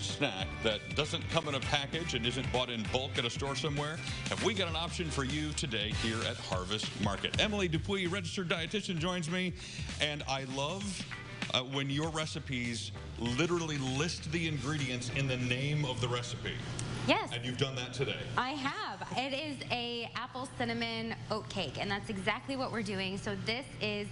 snack that doesn't come in a package and isn't bought in bulk at a store somewhere, have we got an option for you today here at Harvest Market. Emily Dupuy, registered dietitian, joins me, and I love when your recipes literally list the ingredients in the name of the recipe. Yes. And you've done that today. I have. It is a apple cinnamon oat cake, and that's exactly what we're doing. So this is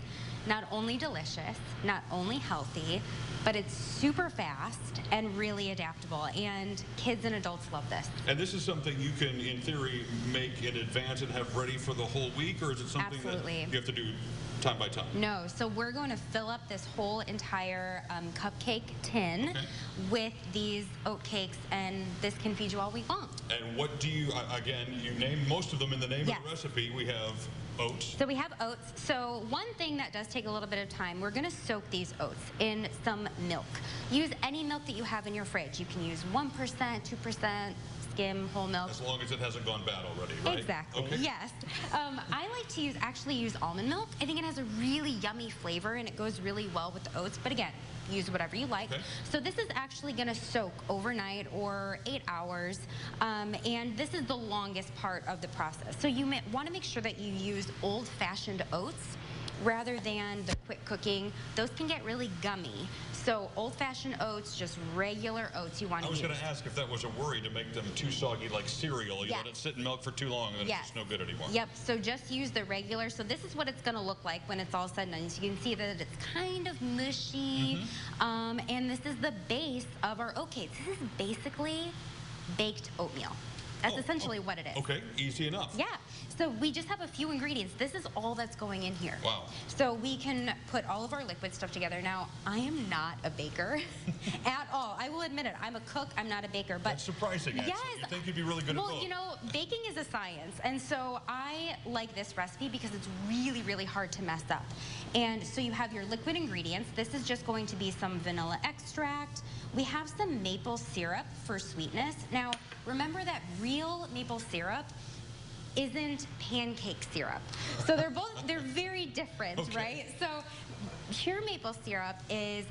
not only delicious, not only healthy, but it's super fast and really adaptable, and kids and adults love this. And this is something you can, in theory, make in advance and have ready for the whole week, or is it something Absolutely. that you have to do time by time? No, so we're going to fill up this whole entire cupcake tin with these oat cakes, and this can feed you all week long. And what do you, again, you name most of them in the name of the recipe. We have oats. So we have oats. So one thing that does take a little bit of time, we're going to soak these oats in some milk. Use any milk that you have in your fridge. You can use 1%, 2%, skim, whole milk. As long as it hasn't gone bad already, right? Exactly, okay. yes. I like to actually use almond milk. I think it has a really yummy flavor and it goes really well with the oats, but again, use whatever you like. So this is actually going to soak overnight or 8 hours, and this is the longest part of the process. So you want to make sure that you use old-fashioned oats rather than the quick cooking. Those can get really gummy. So old-fashioned oats, just regular oats you want to use. I was going to ask if that was a worry to make them too soggy like cereal. You let it sit in milk for too long and then it's just no good anymore. Yep, so just use the regular. So this is what it's going to look like when it's all said and done. So you can see that it's kind of mushy, and this is the base of our oat cakes. This is basically baked oatmeal. That's essentially what it is. Okay, easy enough. Yeah, so we just have a few ingredients. This is all that's going in here. Wow. So we can put all of our liquid stuff together. Now, I am not a baker at all. I will admit it. I'm a cook. I'm not a baker. But that's surprising, actually. Yes. You think you'd be really good at both. Well, you know, baking is a science. And so I like this recipe because it's really, really hard to mess up. And so you have your liquid ingredients. This is just going to be some vanilla extract. We have some maple syrup for sweetness. Now, remember that real maple syrup isn't pancake syrup. So they're very different, right? So pure maple syrup is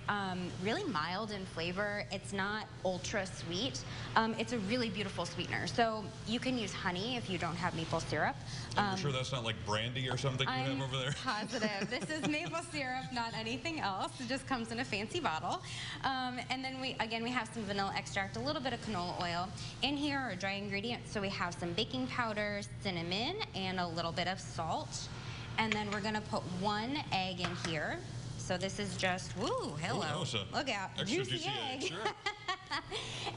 really mild in flavor. It's not ultra sweet. It's a really beautiful sweetener. So you can use honey if you don't have maple syrup. I'm sure that's not like brandy or something you have over there? Positive. This is maple syrup, not anything else. It just comes in a fancy bottle. And then we have some vanilla extract, a little bit of canola oil. In here are dry ingredients. So we have some baking powder, cinnamon, and a little bit of salt. And then we're going to put 1 egg in here. So this is just, woo, hello. Look out, juicy egg. Sure.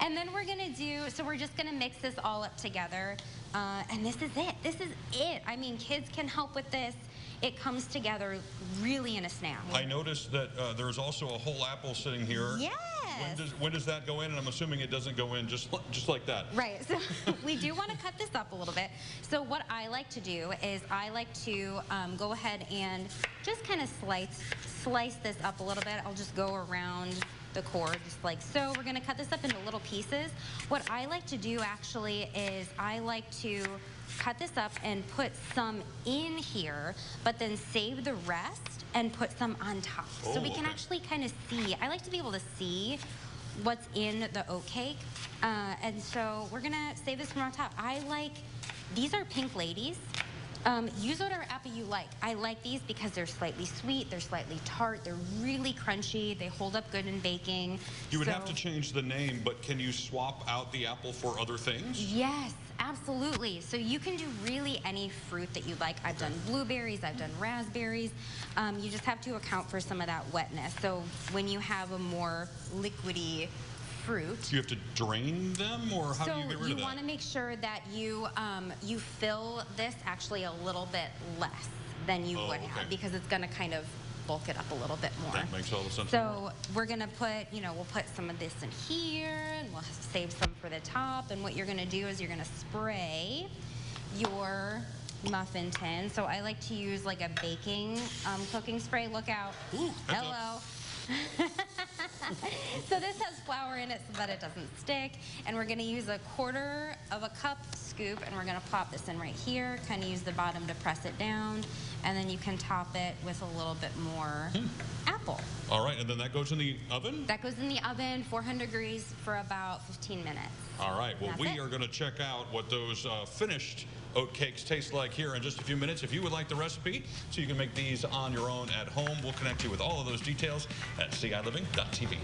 And then we're going to we're just going to mix this all up together. And this is it. This is it. I mean, kids can help with this. It comes together really in a snap. I noticed that there's also a whole apple sitting here. Yes. When does that go in? And I'm assuming it doesn't go in just like that. Right. So we do want to cut this up a little bit. So what I like to do is I like to go ahead and just kind of slice this up a little bit. I'll just go around the core just like so. We're going to cut this up into little pieces. What I like to do actually is I like to cut this up and put some in here, but then save the rest and put some on top. So we can actually kind of see. I like to be able to see what's in the oat cake. And so we're gonna save this from on top. These are Pink Ladies. Use whatever apple you like. I like these because they're slightly sweet, they're slightly tart, they're really crunchy, they hold up good in baking. You would have to change the name, but can you swap out the apple for other things? Yes, absolutely. So you can do really any fruit that you like. I've done blueberries, I've done raspberries. You just have to account for some of that wetness. So when you have a more liquidy fruit. Do you have to drain them, or how do you get rid of that? So you want to make sure that you fill this actually a little bit less than you would have, because it's going to kind of bulk it up a little bit more. That makes all the sense. So we're going to put, we'll put some of this in here, and we'll save some for the top. And what you're going to do is you're going to spray your muffin tin. So I like to use like a baking cooking spray. Look out. Ooh, hello. So this has flour in it so that it doesn't stick, and we're going to use 1/4 cup scoop, and we're going to plop this in right here, kind of use the bottom to press it down, and then you can top it with a little bit more apple. All right, and then that goes in the oven? That goes in the oven, 400 degrees for about 15 minutes. All right, well, That's we are going to check out what those finished oat cakes taste like here in just a few minutes. If you would like the recipe so you can make these on your own at home, we'll connect you with all of those details at CILiving.tv.